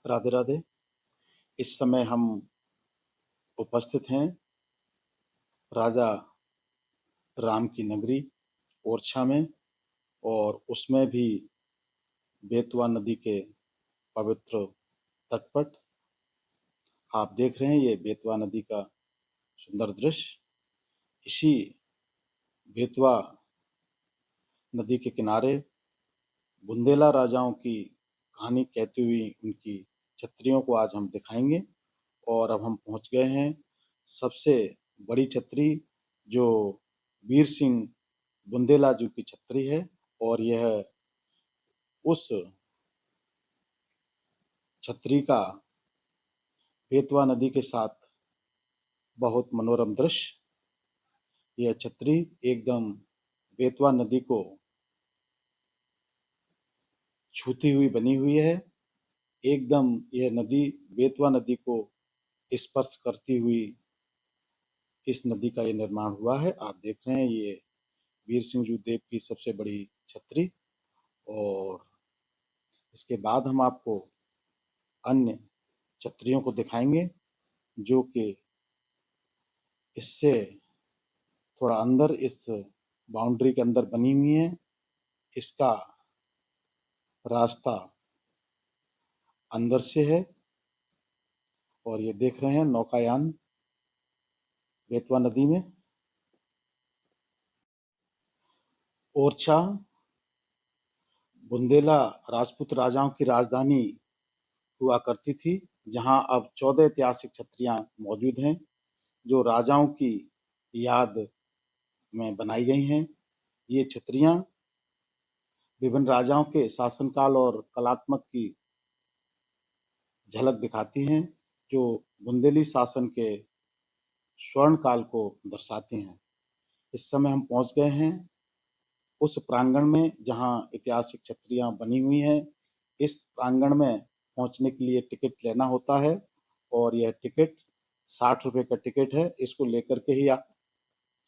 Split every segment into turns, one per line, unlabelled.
राधे राधे। इस समय हम उपस्थित हैं राजा राम की नगरी ओरछा में, और उसमें भी बेतवा नदी के पवित्र तट पर आप देख रहे हैं ये बेतवा नदी का सुंदर दृश्य। इसी बेतवा नदी के किनारे बुंदेला राजाओं की कहानी कहती हुई उनकी छत्रियों को आज हम दिखाएंगे। और अब हम पहुंच गए हैं सबसे बड़ी छतरी, जो वीर सिंह बुंदेला जी की छतरी है। और यह उस छतरी का बेतवा नदी के साथ बहुत मनोरम दृश्य। यह छतरी एकदम बेतवा नदी को छूती हुई बनी हुई है। एकदम यह नदी बेतवा नदी को स्पर्श करती हुई इस नदी का ये निर्माण हुआ है। आप देख रहे हैं ये वीर सिंह देव की सबसे बड़ी छतरी। और इसके बाद हम आपको अन्य छतरियों को दिखाएंगे जो कि इससे थोड़ा अंदर इस बाउंड्री के अंदर बनी हुई है। इसका रास्ता अंदर से है। और ये देख रहे हैं नौकायान बेतवा नदी में। ओरछा बुंदेला राजपूत राजाओं की राजधानी हुआ करती थी, जहां अब 14 ऐतिहासिक छतरियां मौजूद हैं जो राजाओं की याद में बनाई गई हैं। ये छतरियां विभिन्न राजाओं के शासनकाल और कलात्मक की झलक दिखाती हैं, जो बुंदेली शासन के स्वर्ण काल को दर्शाती हैं। इस समय हम पहुंच गए हैं उस प्रांगण में जहां ऐतिहासिक छतरियां बनी हुई हैं। इस प्रांगण में पहुंचने के लिए टिकट लेना होता है, और यह टिकट 60 रुपए का टिकट है। इसको लेकर के ही आप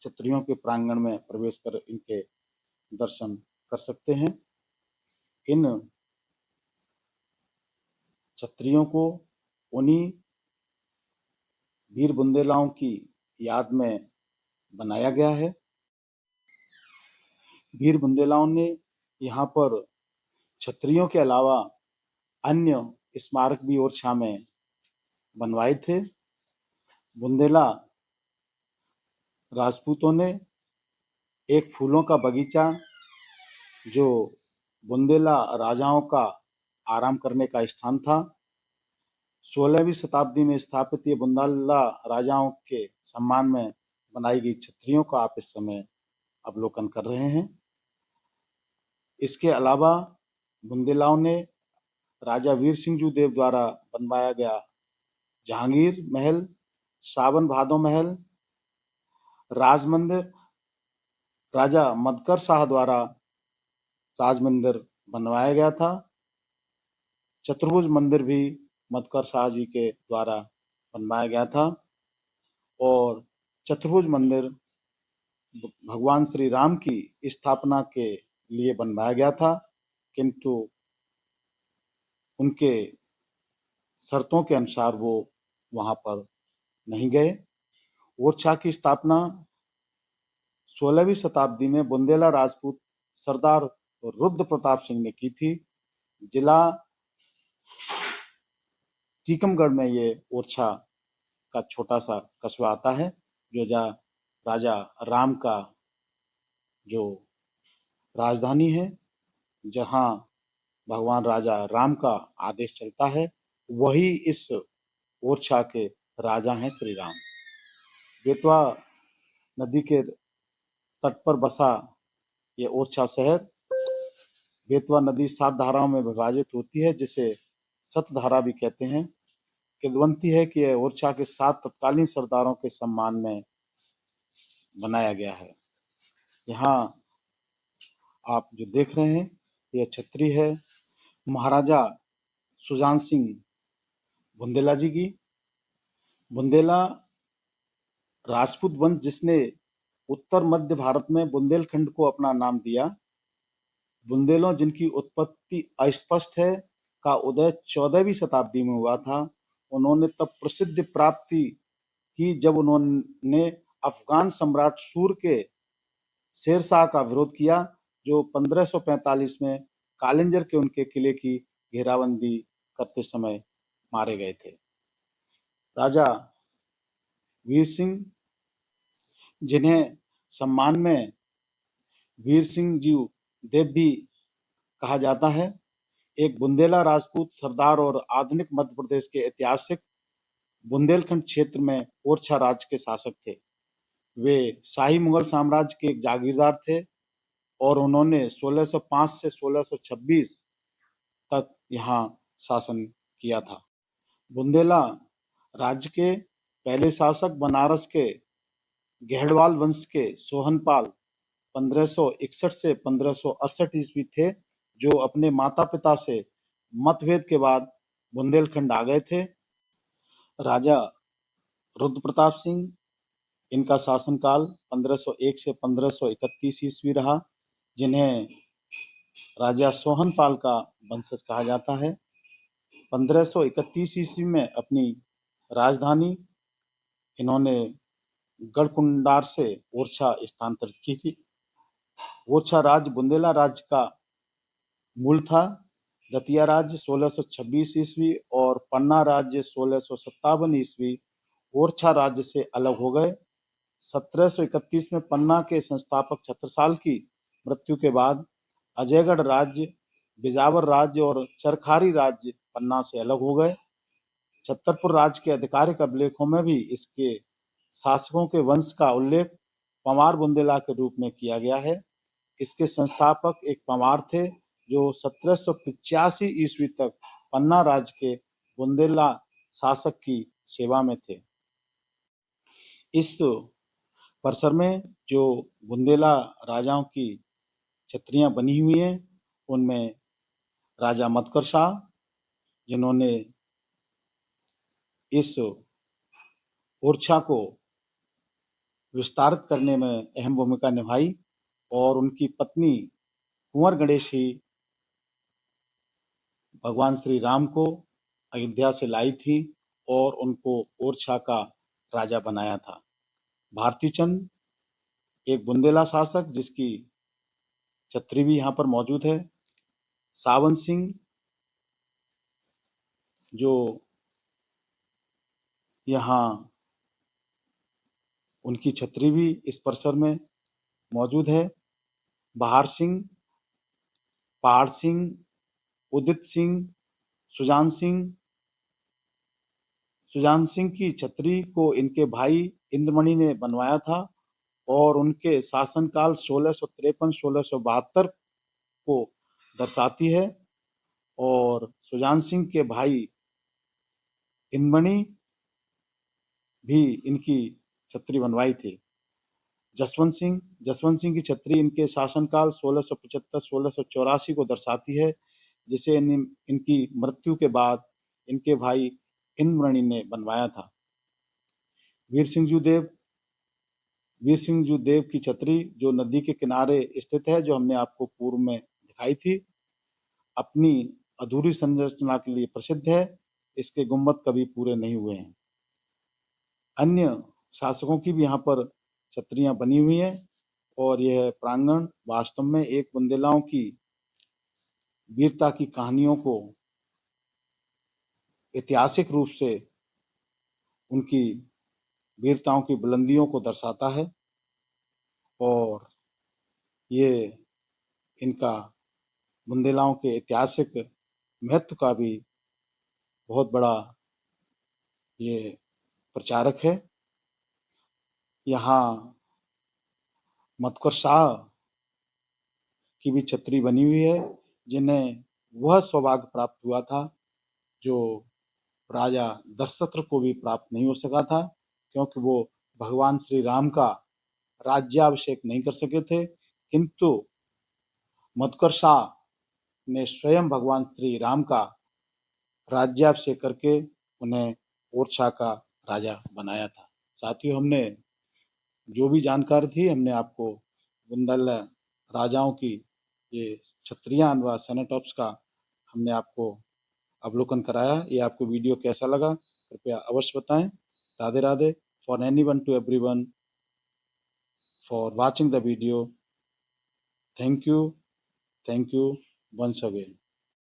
छतरियों के प्रांगण में प्रवेश कर इनके दर्शन कर सकते हैं। इन छतरियों को उन्हीं वीर बुंदेलाओं की याद में बनाया गया है। वीर बुंदेलाओं ने यहाँ पर छतरियों के अलावा अन्य स्मारक भी ओरछा में बनवाए थे। बुंदेला राजपूतों ने एक फूलों का बगीचा, जो बुंदेला राजाओं का आराम करने का स्थान था, 16वीं शताब्दी में स्थापित ये बुंदेला राजाओं के सम्मान में बनाई गई छतरियों का आप इस समय अवलोकन कर रहे हैं। इसके अलावा बुंदेलाओं ने राजा वीर सिंह देव द्वारा बनवाया गया जहांगीर महल, सावन भादो महल, राज मंदिर, राजा मदकर शाह द्वारा राज मंदिर बनवाया गया था। चतुर्भुज मंदिर भी मदकर शाह जी के द्वारा बनवाया गया था। और चतुर्भुज मंदिर भगवान श्री राम की स्थापना के लिए बनवाया गया था, किंतु उनके शर्तों के अनुसार वो वहां पर नहीं गए। ओरछा की स्थापना 16वीं शताब्दी में बुंदेला राजपूत सरदार रुद्र प्रताप सिंह ने की थी। जिला टीकमगढ़ में ये ओरछा का छोटा सा कस्बा आता है, जो राजा राम का जो राजधानी है, जहां भगवान राजा राम का आदेश चलता है। वही इस ओरछा के राजा हैं श्री राम। बेतवा नदी के तट पर बसा ये ओरछा शहर बेतवा नदी 7 धाराओं में विभाजित होती है, जिसे सतधारा भी कहते हैं। किंवदंती है कि यह ओरछा के 7 तत्कालीन सरदारों के सम्मान में बनाया गया है। यहाँ आप जो देख रहे हैं यह छतरी है महाराजा सुजान सिंह बुंदेला जी की। बुंदेला राजपूत वंश जिसने उत्तर मध्य भारत में बुंदेलखंड को अपना नाम दिया। बुंदेलों जिनकी उत्पत्ति अस्पष्ट है, का उदय 14वीं शताब्दी में हुआ था। उन्होंने तब प्रसिद्धि प्राप्ति की जब उन्होंने अफगान सम्राट सूर के शेरशाह का विरोध किया, जो 1545 में कालिंजर के उनके किले की घेराबंदी करते समय मारे गए थे। राजा वीर सिंह, जिन्हें सम्मान में वीर सिंह जी देव भी कहा जाता है, एक बुंदेला राजपूत सरदार और आधुनिक मध्य प्रदेश के ऐतिहासिक बुंदेलखंड क्षेत्र में ओरछा राज्य के शासक थे। वे शाही मुगल साम्राज्य के एक जागीरदार थे और उन्होंने 1605 से 1626 तक यहाँ शासन किया था। बुंदेला राज्य के पहले शासक बनारस के गहड़वाल वंश के सोहनपाल 1561 से 1568 ईस्वी थे, जो अपने माता पिता से मतभेद के बाद बुंदेलखंड आ गए थे। राजा रुद्र प्रताप सिंह, इनका शासनकाल 1501 से 1531 ईस्वी रहा, जिन्हें राजा सोहनपाल का वंशज कहा जाता है। 1531 ईस्वी में अपनी राजधानी इन्होंने गढ़कुंडार से ओरछा स्थानांतरित की थी। ओरछा राज्य बुंदेला राज्य का मूल था। दतिया राज्य 1626 ईस्वी और पन्ना राज्य 1657 ईस्वी ओरछा राज्य से अलग हो गए। 1731 में पन्ना के संस्थापक छत्रसाल की मृत्यु के बाद अजयगढ़ राज्य, बिजावर राज्य और चरखारी राज्य पन्ना से अलग हो गए। छतरपुर राज्य के आधिकारिक अभिलेखों में भी इसके शासकों के वंश का उल्लेख पंवार बुंदेला के रूप में किया गया है। इसके संस्थापक एक पंवार थे, जो 1785 ईस्वी तक पन्ना राज्य के बुंदेला शासक की सेवा में थे। इस परिसर में जो बुंदेला राजाओं की छत्रियां बनी हुई हैं, उनमें राजा मधुकर शाह, जिन्होंने इस ओरछा को विस्तारित करने में अहम भूमिका निभाई, और उनकी पत्नी कुंवर गणेश ही भगवान श्री राम को अयोध्या से लाई थी और उनको ओरछा का राजा बनाया था। भारती चंद, एक बुंदेला शासक जिसकी छत्री भी यहाँ पर मौजूद है। सावन सिंह, जो यहाँ उनकी छत्री भी इस परिसर में मौजूद है। बहार सिंह, पहाड़ सिंह, उदित सिंह, सुजान सिंह। सुजान सिंह की छत्री को इनके भाई इंद्रमणि ने बनवाया था और उनके शासनकाल 1653-1672 को दर्शाती है, और सुजान सिंह के भाई इंद्रमणि भी इनकी छत्री बनवाई थी। जसवंत सिंह की छत्री इनके शासनकाल 1675-1684 को दर्शाती है, जिसे इनकी मृत्यु के बाद इनके भाई इंद्रमणि ने बनवाया था। वीर सिंह जू देव की छत्री, जो नदी के किनारे स्थित है, जो हमने आपको पूर्व में दिखाई थी, अपनी अधूरी संरचना के लिए प्रसिद्ध है। इसके गुंबद कभी पूरे नहीं हुए हैं। अन्य शासकों की भी यहाँ पर छत्रियां बनी हुई हैं, और यह प्रांगण वास्तव में एक बुंदेलाओं की वीरता की कहानियों को ऐतिहासिक रूप से उनकी वीरताओं की बुलंदियों को दर्शाता है, और ये इनका बुंदेलाओं के ऐतिहासिक महत्व का भी बहुत बड़ा ये प्रचारक है। यहाँ मधुकर शाह की भी छत्री बनी हुई है, जिन्हें वह सौभाग्य प्राप्त हुआ था जो राजा दशरथ को भी प्राप्त नहीं हो सका था, क्योंकि वो भगवान श्री राम का राज्याभिषेक नहीं कर सके थे, किंतु मधुकर शाह ने स्वयं भगवान श्री राम का राज्याभिषेक करके उन्हें ओरछा का राजा बनाया था। साथियों, हमने जो भी जानकारी थी, हमने आपको बुंदेल राजाओं की ये छत्रियां व सेनेटॉप्स का हमने आपको अवलोकन कराया। ये आपको वीडियो कैसा लगा कृपया अवश्य बताएं। Radhe Radhe. For anyone to everyone for watching the video. Thank you once again.